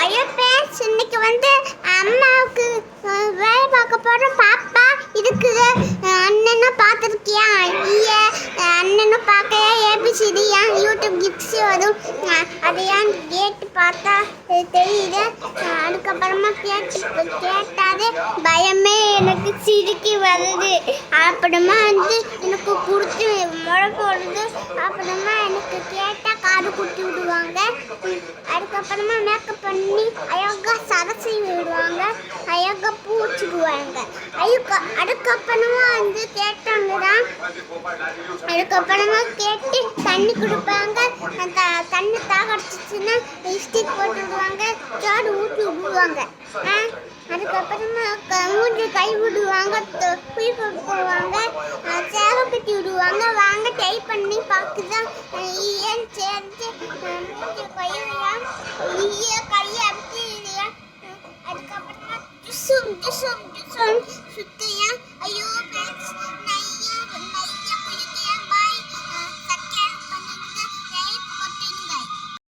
Hello friends, இன்னைக்கு அம்மாவுக்கு வேலை பார்க்க போகிற பாப்பா இருக்குது. அண்ணனும் பார்த்துருக்கியா? இல்லையே, அண்ணனும் பார்க்கலையா? ஏபிசிடி ஏன் யூடியூப் கிட்ஸ் வரும், அதை ஏன் கேட்டு பார்த்தா தெரியுது. அதுக்கப்புறமா கேட்டாலே பயமே எனக்கு சிரிக்கி வருது. அப்புறமா எனக்கு கொடுத்து முளை போடுது. அப்புறமா எனக்கு கேட்டால் காது குத்தி விடுவாங்க. அதுக்கப்புறமா மேக்கப் பண்ணி அழகாக சரசி விடுவாங்க, அழகாக பூச்சிடுவாங்க. அதுக்கப்புறமா கேட்டாங்க தான். அதுக்கப்புறமா கேட்டு தண்ணி கொடுப்பாங்க. தண்ணி தாகடிச்சிச்சுன்னா லிப்ஸ்டிக் போட்டு விடுவாங்க, சாடு ஊற்றி விடுவாங்க. அதுக்கப்புறமா மூஞ்சி கை விடுவாங்க, குழி போடுவாங்க, சேவை கட்டி விடுவாங்க. வாங்க ட்ரை பண்ணி பார்க்குதான். ஏன் சேர்த்து மூஞ்சி கையா கையை அடிச்சு இல்லையா. அதுக்கப்புறமா சுத்தம்